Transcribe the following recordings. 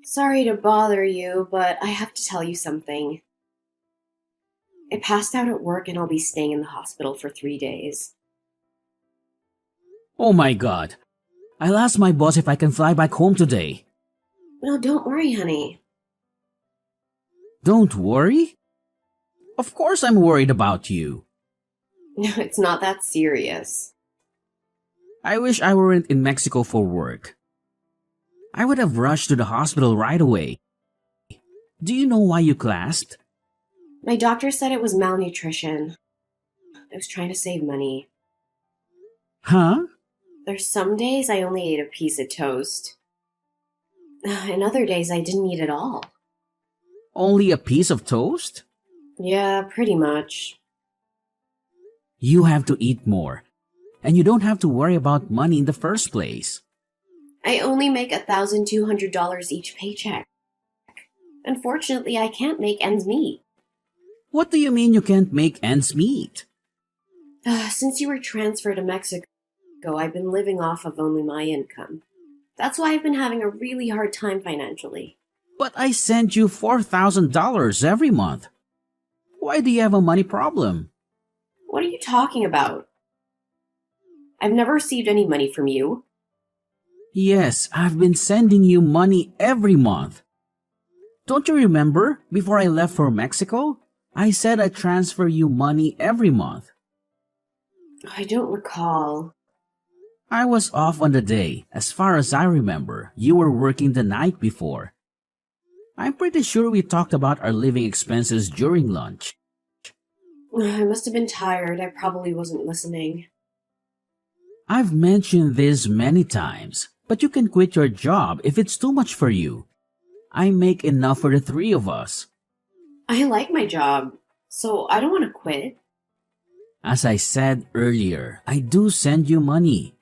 Sorry to bother you, but I have to tell you something. I passed out at work and I'll be staying in the hospital for 3 days. Oh my god. I'll ask my boss if I can fly back home today. No, don't worry, honey. Don't worry? Of course I'm worried about you. No, it's not that serious. I wish I weren't in Mexico for work. I would have rushed to the hospital right away. Do you know why you clasped? My doctor said it was malnutrition. I was trying to save money. Huh? There's some days I only ate a piece of toast. And other days I didn't eat at all. Only a piece of toast? Yeah, pretty much. You have to eat more. And you don't have to worry about money in the first place. I only make $1,200 each paycheck. Unfortunately, I can't make ends meet. What do you mean you can't make ends meet? Since you were transferred to Mexico, I've been living off of only my income. That's why I've been having a really hard time financially. But I send you $4,000 every month. Why do you have a money problem? What are you talking about? I've never received any money from you. Yes, I've been sending you money every month. Don't you remember, before I left for Mexico, I said I'd transfer you money every month. I don't recall. I was off on the day. As far as I remember, you were working the night before. I'm pretty sure we talked about our living expenses during lunch. I must have been tired. I probably wasn't listening. I've mentioned this many times, but you can quit your job if it's too much for you. I make enough for the three of us. I like my job, so I don't want to quit. As I said earlier, I do send you money.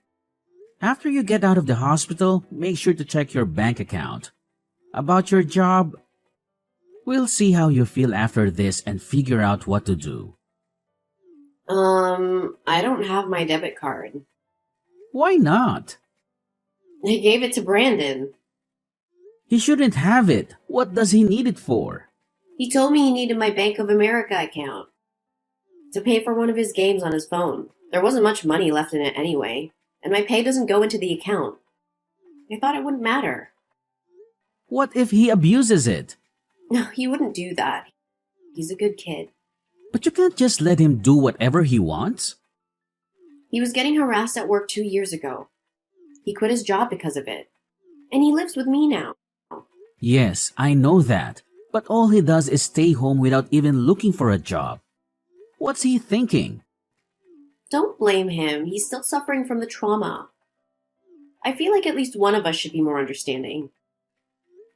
After you get out of the hospital, make sure to check your bank account. About your job, we'll see how you feel after this and figure out what to do. I don't have my debit card. Why not? I gave it to Brandon. He shouldn't have it. What does he need it for? He told me he needed my Bank of America account to pay for one of his games on his phone. There wasn't much money left in it anyway, and my pay doesn't go into the account. I thought it wouldn't matter. What if he abuses it? No, he wouldn't do that. He's a good kid. But you can't just let him do whatever he wants. He was getting harassed at work 2 years ago. He quit his job because of it. And he lives with me now. Yes, I know that. But all he does is stay home without even looking for a job. What's he thinking? Don't blame him. He's still suffering from the trauma. I feel like at least one of us should be more understanding.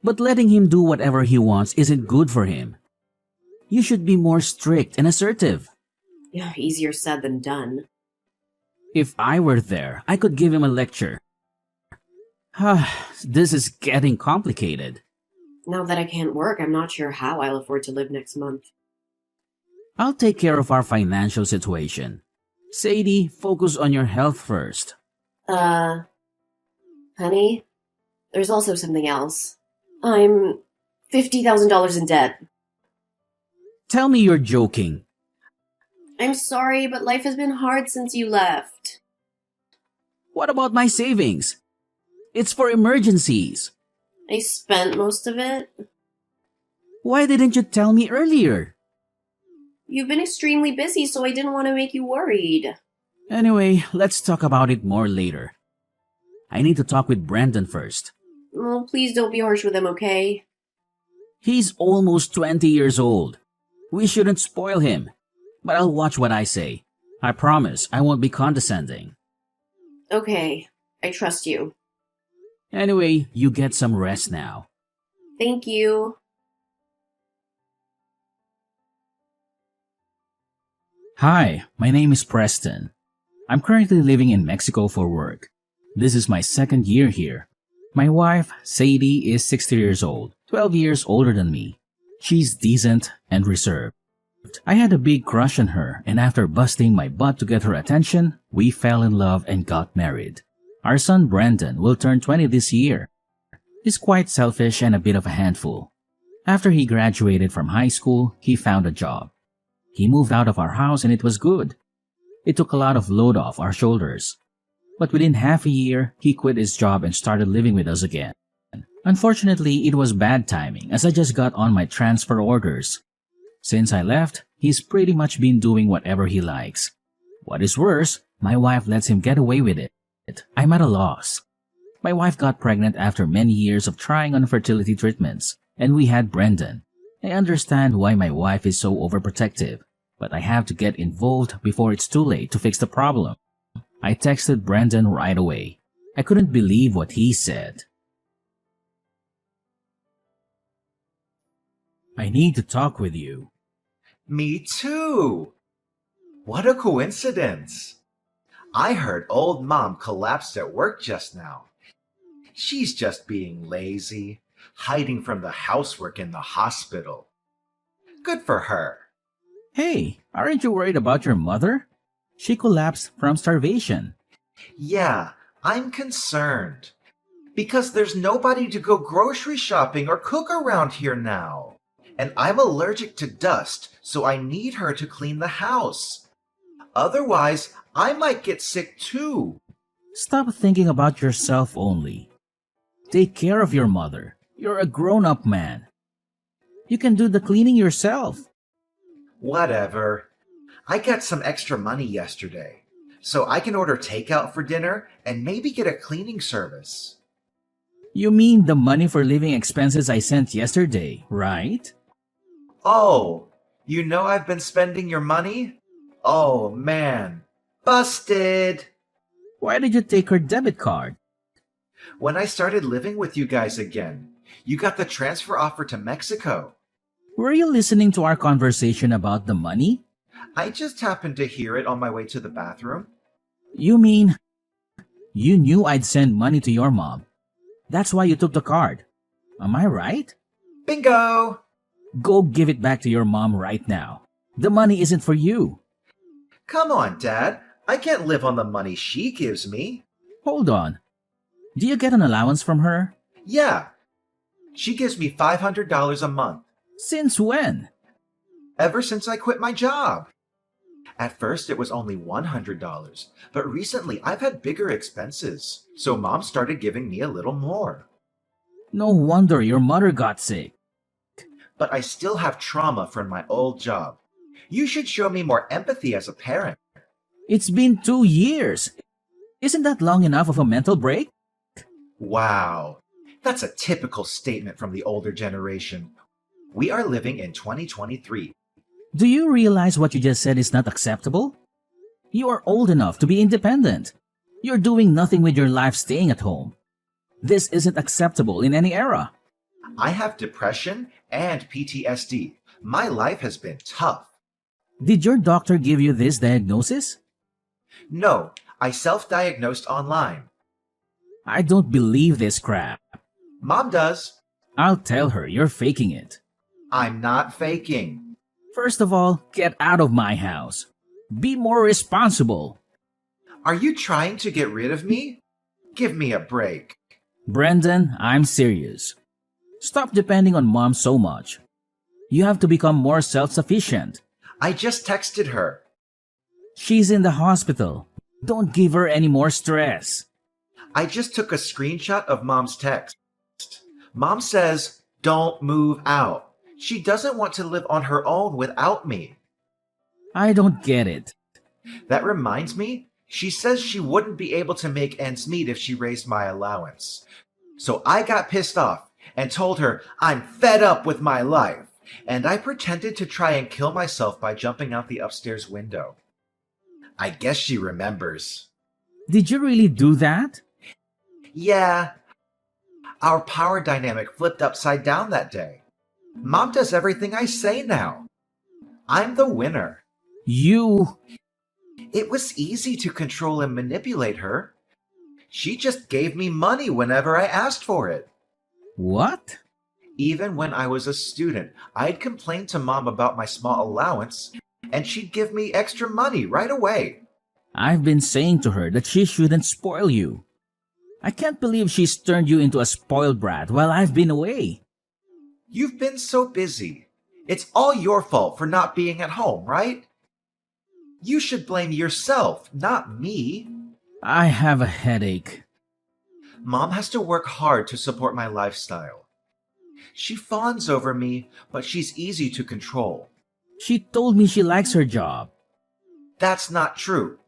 But letting him do whatever he wants isn't good for him. You should be more strict and assertive. Yeah, easier said than done. If I were there, I could give him a lecture. This is getting complicated. Now that I can't work, I'm not sure how I'll afford to live next month. I'll take care of our financial situation. Sadie, focus on your health first. Honey, there's also something else. I'm $50,000 in debt. Tell me you're joking. I'm sorry, but life has been hard since you left. What about my savings? It's for emergencies. I spent most of it. Why didn't you tell me earlier? You've been extremely busy, so I didn't want to make you worried. Anyway, let's talk about it more later. I need to talk with Brandon first. Oh, please don't be harsh with him, okay? He's almost 20 years old. We shouldn't spoil him. But I'll watch what I say. I promise I won't be condescending. Okay, I trust you. Anyway, you get some rest now. Thank you. Hi, my name is Preston. I'm currently living in Mexico for work. This is my second year here. My wife, Sadie, is 60 years old, 12 years older than me. She's decent and reserved. I had a big crush on her, and after busting my butt to get her attention, we fell in love and got married. Our son Brandon will turn 20 this year. He's quite selfish and a bit of a handful. After he graduated from high school, he found a job. He moved out of our house and it was good. It took a lot of load off our shoulders. But within half a year, he quit his job and started living with us again. Unfortunately, it was bad timing as I just got on my transfer orders. Since I left, he's pretty much been doing whatever he likes. What is worse, my wife lets him get away with it. I'm at a loss. My wife got pregnant after many years of trying on fertility treatments, and we had Brendan. I understand why my wife is so overprotective, but I have to get involved before it's too late to fix the problem. I texted Brendan right away. I couldn't believe what he said. I need to talk with you. Me too. What a coincidence. I heard old Mom collapsed at work just now. She's just being lazy, hiding from the housework in the hospital. Good for her. Hey, aren't you worried about your mother? She collapsed from starvation. Yeah, I'm concerned. Because there's nobody to go grocery shopping or cook around here now. And I'm allergic to dust, so I need her to clean the house. Otherwise, I might get sick too. Stop thinking about yourself only. Take care of your mother. You're a grown-up man. You can do the cleaning yourself. Whatever. I got some extra money yesterday, so I can order takeout for dinner and maybe get a cleaning service. You mean the money for living expenses I sent yesterday, right? Oh, you know I've been spending your money? Oh, man. Busted! Why did you take her debit card? When I started living with you guys again, you got the transfer offer to Mexico. Were you listening to our conversation about the money? I just happened to hear it on my way to the bathroom. You mean you knew I'd send money to your mom? That's why you took the card. Am I right? Bingo! Go give it back to your mom right now. The money isn't for you. Come on, Dad. I can't live on the money she gives me. Hold on. Do you get an allowance from her? Yeah. She gives me $500 a month. Since when? Ever since I quit my job. At first, it was only $100, but recently I've had bigger expenses, so Mom started giving me a little more. No wonder your mother got sick. But I still have trauma from my old job. You should show me more empathy as a parent. It's been 2 years. Isn't that long enough of a mental break? Wow, that's a typical statement from the older generation. We are living in 2023. Do you realize what you just said is not acceptable? You are old enough to be independent. You're doing nothing with your life staying at home. This isn't acceptable in any era. I have depression and PTSD. My life has been tough. Did your doctor give you this diagnosis? No, I self-diagnosed online. I don't believe this crap. Mom does. I'll tell her you're faking it. I'm not faking. First of all, get out of my house. Be more responsible. Are you trying to get rid of me? Give me a break. Brendan, I'm serious. Stop depending on mom so much. You have to become more self-sufficient. I just texted her. She's in the hospital. Don't give her any more stress. I just took a screenshot of Mom's text. Mom says, don't move out. She doesn't want to live on her own without me. I don't get it. That reminds me, she says she wouldn't be able to make ends meet if she raised my allowance. So I got pissed off and told her I'm fed up with my life, and I pretended to try and kill myself by jumping out the upstairs window. I guess she remembers. Did you really do that? Yeah. Our power dynamic flipped upside down that day. Mom does everything I say now. I'm the winner. You... It was easy to control and manipulate her. She just gave me money whenever I asked for it. What? Even when I was a student, I'd complain to Mom about my small allowance, and she'd give me extra money right away. I've been saying to her that she shouldn't spoil you. I can't believe she's turned you into a spoiled brat while I've been away. You've been so busy. It's all your fault for not being at home, right? You should blame yourself, not me. I have a headache. Mom has to work hard to support my lifestyle. She fawns over me, but she's easy to control. She told me she likes her job. That's not true.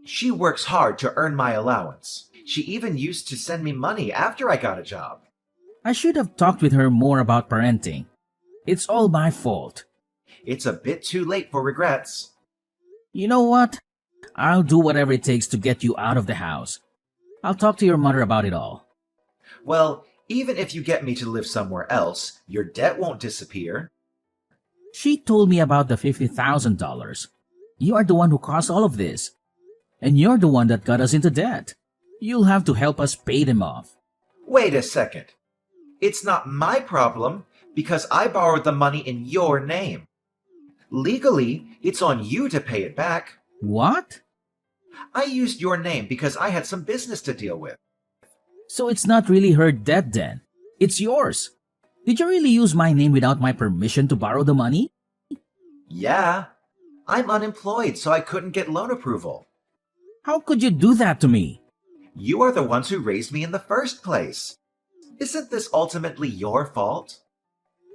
She works hard to earn my allowance. She even used to send me money after I got a job. I should have talked with her more about parenting. It's all my fault. It's a bit too late for regrets. You know what? I'll do whatever it takes to get you out of the house. I'll talk to your mother about it all. Well, even if you get me to live somewhere else, your debt won't disappear. She told me about the $50,000. You are the one who caused all of this. And you're the one that got us into debt. You'll have to help us pay them off. Wait a second. It's not my problem because I borrowed the money in your name. Legally, it's on you to pay it back. What? I used your name because I had some business to deal with. So it's not really her debt then. It's yours. Did you really use my name without my permission to borrow the money? Yeah. I'm unemployed, so I couldn't get loan approval. How could you do that to me? You are the ones who raised me in the first place. Isn't this ultimately your fault?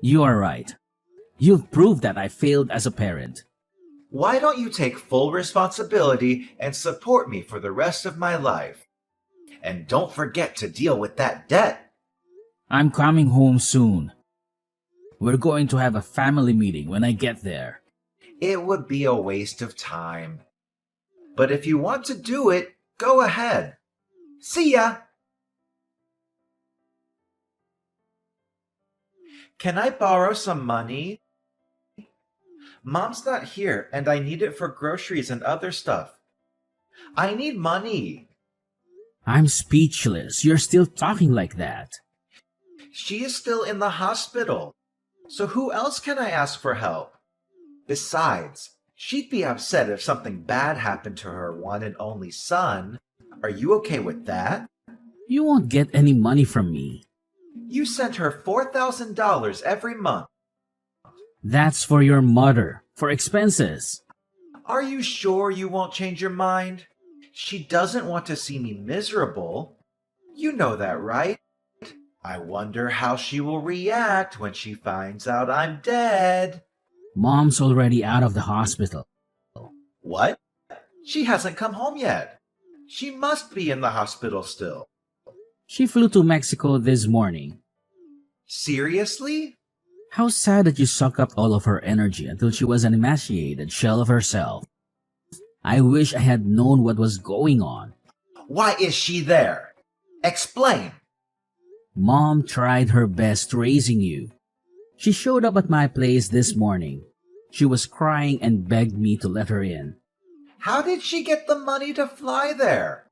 You are right. You've proved that I failed as a parent. Why don't you take full responsibility and support me for the rest of my life? And don't forget to deal with that debt. I'm coming home soon. We're going to have a family meeting when I get there. It would be a waste of time. But if you want to do it, go ahead. See ya! Can I borrow some money? Mom's not here and I need it for groceries and other stuff. I need money. I'm speechless. You're still talking like that. She is still in the hospital. So who else can I ask for help? Besides, she'd be upset if something bad happened to her one and only son. Are you okay with that? You won't get any money from me. You sent her $4,000 every month. That's for your mother, for expenses. Are you sure you won't change your mind? She doesn't want to see me miserable. You know that, right? I wonder how she will react when she finds out I'm dead. Mom's already out of the hospital. What? She hasn't come home yet. She must be in the hospital still. She flew to Mexico this morning. Seriously? How sad that you sucked up all of her energy until she was an emaciated shell of herself. I wish I had known what was going on. Why is she there? Explain. Mom tried her best raising you. She showed up at my place this morning. She was crying and begged me to let her in. How did she get the money to fly there?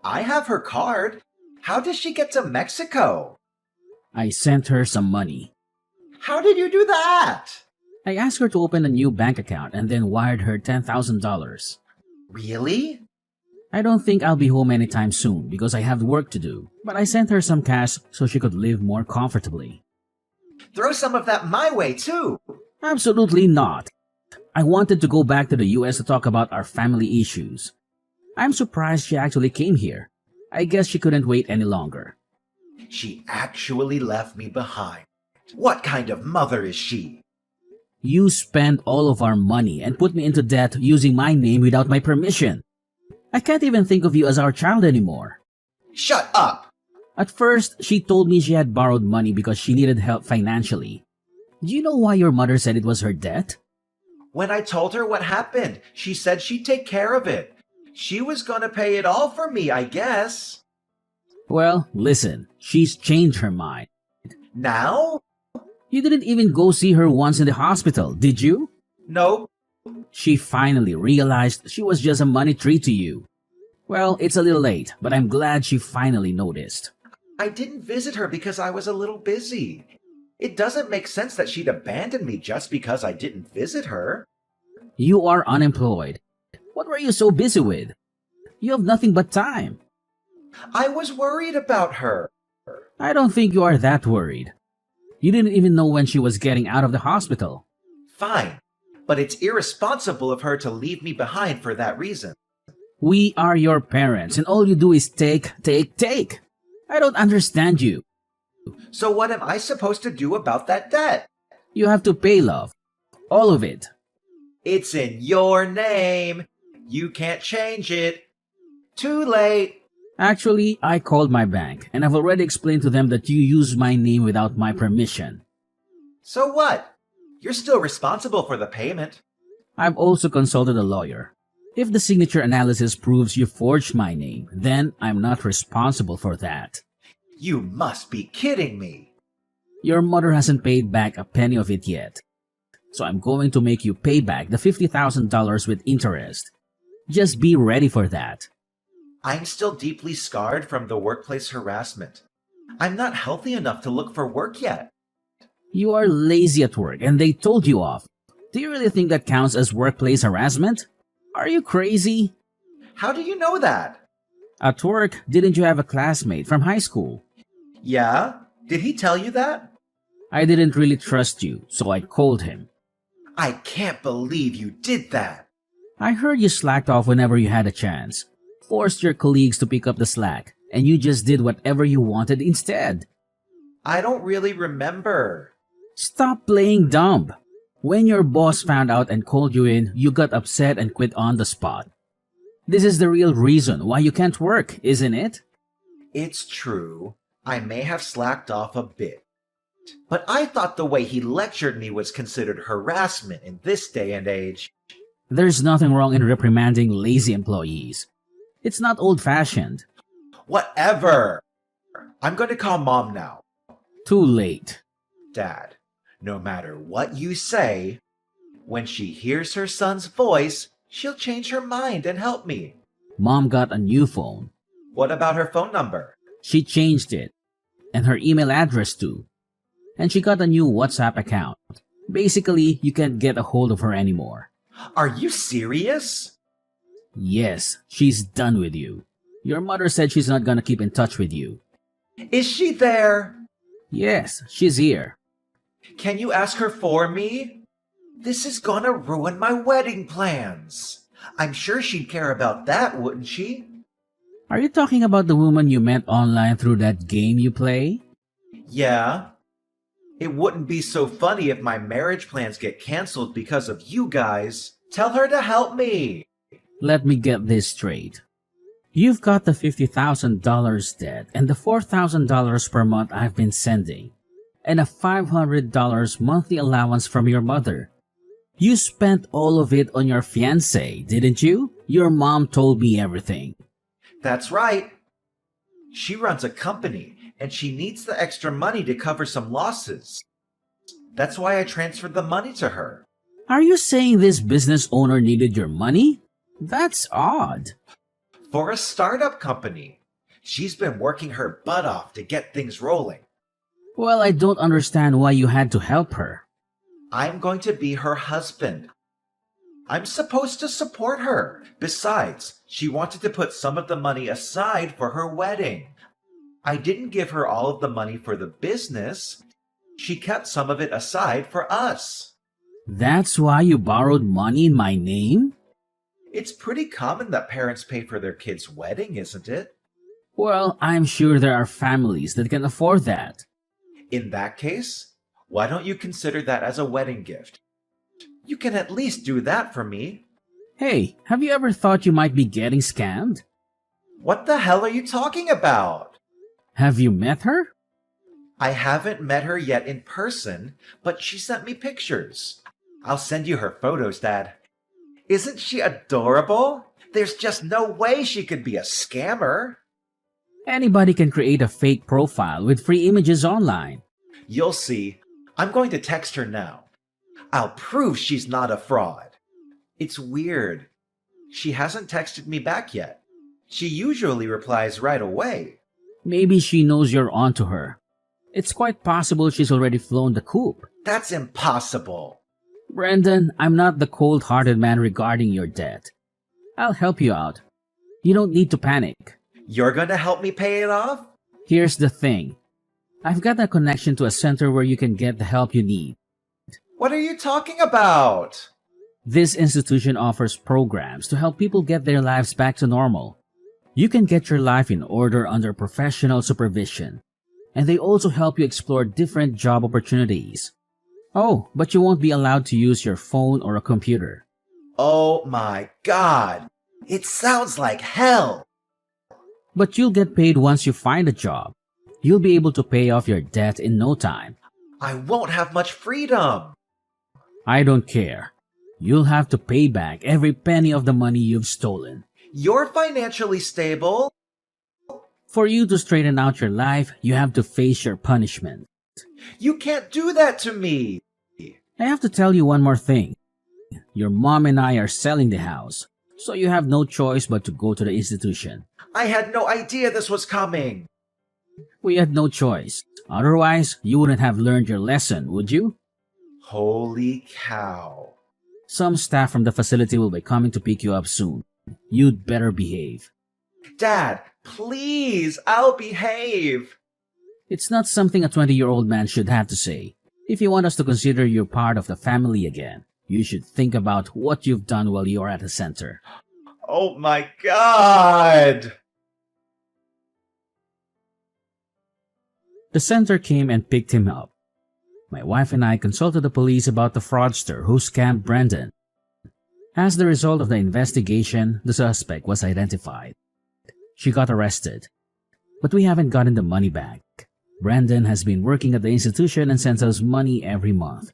I have her card. How did she get to Mexico? I sent her some money. How did you do that? I asked her to open a new bank account and then wired her $10,000. Really? I don't think I'll be home anytime soon because I have work to do, but I sent her some cash so she could live more comfortably. Throw some of that my way, too. Absolutely not. I wanted to go back to the US to talk about our family issues. I'm surprised she actually came here. I guess she couldn't wait any longer. She actually left me behind. What kind of mother is she? You spent all of our money and put me into debt using my name without my permission. I can't even think of you as our child anymore. Shut up! At first, she told me she had borrowed money because she needed help financially. Do you know why your mother said it was her debt? When I told her what happened, she said she'd take care of it. She was gonna pay it all for me, I guess. Well, listen, she's changed her mind. Now? You didn't even go see her once in the hospital, did you? No. She finally realized she was just a money tree to you. Well, it's a little late, but I'm glad she finally noticed. I didn't visit her because I was a little busy. It doesn't make sense that she'd abandon me just because I didn't visit her. You are unemployed. What were you so busy with? You have nothing but time. I was worried about her. I don't think you are that worried. You didn't even know when she was getting out of the hospital. Fine, but it's irresponsible of her to leave me behind for that reason. We are your parents, and all you do is take, take, take. I don't understand you. So what am I supposed to do about that debt? You have to pay, love. All of it. It's in your name. You can't change it. Too late. Actually, I called my bank, and I've already explained to them that you use my name without my permission. So what? You're still responsible for the payment. I've also consulted a lawyer. If the signature analysis proves you forged my name, then I'm not responsible for that. You must be kidding me. Your mother hasn't paid back a penny of it yet. So I'm going to make you pay back the $50,000 with interest. Just be ready for that. I'm still deeply scarred from the workplace harassment. I'm not healthy enough to look for work yet. You are lazy at work and they told you off. Do you really think that counts as workplace harassment? Are you crazy? How do you know that? At work, didn't you have a classmate from high school? Yeah? Did he tell you that? I didn't really trust you, so I called him. I can't believe you did that. I heard you slacked off whenever you had a chance. Forced your colleagues to pick up the slack, and you just did whatever you wanted instead. I don't really remember. Stop playing dumb. When your boss found out and called you in, you got upset and quit on the spot. This is the real reason why you can't work, isn't it? It's true. I may have slacked off a bit. But I thought the way he lectured me was considered harassment in this day and age. There's nothing wrong in reprimanding lazy employees. It's not old-fashioned. Whatever. I'm going to call Mom now. Too late. Dad, no matter what you say, when she hears her son's voice, she'll change her mind and help me. Mom got a new phone. What about her phone number? She changed it. And her email address too. And she got a new WhatsApp account. Basically, you can't get a hold of her anymore. Are you serious? Yes, she's done with you. Your mother said she's not gonna keep in touch with you. Is she there? Yes, she's here. Can you ask her for me? This is gonna ruin my wedding plans. I'm sure she'd care about that, wouldn't she? Are you talking about the woman you met online through that game you play? Yeah. It wouldn't be so funny if my marriage plans get canceled because of you guys. Tell her to help me. Let me get this straight. You've got the $50,000 debt and the $4,000 per month I've been sending, and a $500 monthly allowance from your mother. You spent all of it on your fiancé, didn't you? Your mom told me everything. That's right. She runs a company, and she needs the extra money to cover some losses. That's why I transferred the money to her. Are you saying this business owner needed your money? That's odd. For a startup company. She's been working her butt off to get things rolling. Well, I don't understand why you had to help her. I'm going to be her husband. I'm supposed to support her. Besides, she wanted to put some of the money aside for her wedding. I didn't give her all of the money for the business. She kept some of it aside for us. That's why you borrowed money in my name? It's pretty common that parents pay for their kids' wedding, isn't it? Well, I'm sure there are families that can afford that. In that case, why don't you consider that as a wedding gift? You can at least do that for me. Hey, have you ever thought you might be getting scammed? What the hell are you talking about? Have you met her? I haven't met her yet in person, but she sent me pictures. I'll send you her photos, Dad. Isn't she adorable? There's just no way she could be a scammer. Anybody can create a fake profile with free images online. You'll see. I'm going to text her now. I'll prove she's not a fraud. It's weird. She hasn't texted me back yet. She usually replies right away. Maybe she knows you're onto her. It's quite possible she's already flown the coop. That's impossible. Brendan, I'm not the cold-hearted man regarding your debt. I'll help you out. You don't need to panic. You're gonna help me pay it off? Here's the thing. I've got a connection to a center where you can get the help you need. What are you talking about? This institution offers programs to help people get their lives back to normal. You can get your life in order under professional supervision, and they also help you explore different job opportunities. Oh, but you won't be allowed to use your phone or a computer. Oh my god. It sounds like hell. But you'll get paid once you find a job. You'll be able to pay off your debt in no time. I won't have much freedom. I don't care. You'll have to pay back every penny of the money you've stolen. You're financially stable. For you to straighten out your life, you have to face your punishment. You can't do that to me. I have to tell you one more thing. Your mom and I are selling the house, so you have no choice but to go to the institution. I had no idea this was coming. We had no choice. Otherwise, you wouldn't have learned your lesson, would you? Holy cow. Some staff from the facility will be coming to pick you up soon. You'd better behave. Dad, please, I'll behave. It's not something a 20-year-old man should have to say. If you want us to consider you part of the family again, you should think about what you've done while you're at the center. Oh my god. The center came and picked him up. My wife and I consulted the police about the fraudster who scammed Brendan. As the result of the investigation, the suspect was identified. She got arrested. But we haven't gotten the money back. Brendan has been working at the institution and sends us money every month.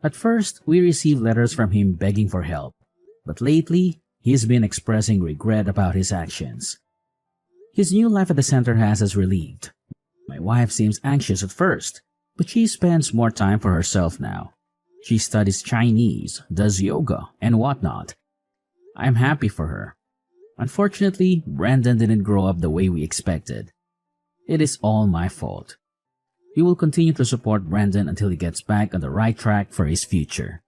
At first, we received letters from him begging for help. But lately, he's been expressing regret about his actions. His new life at the center has us relieved. My wife seems anxious at first, but she spends more time for herself now. She studies Chinese, does yoga, and whatnot. I'm happy for her. Unfortunately, Brandon didn't grow up the way we expected. It is all my fault. We will continue to support Brandon until he gets back on the right track for his future.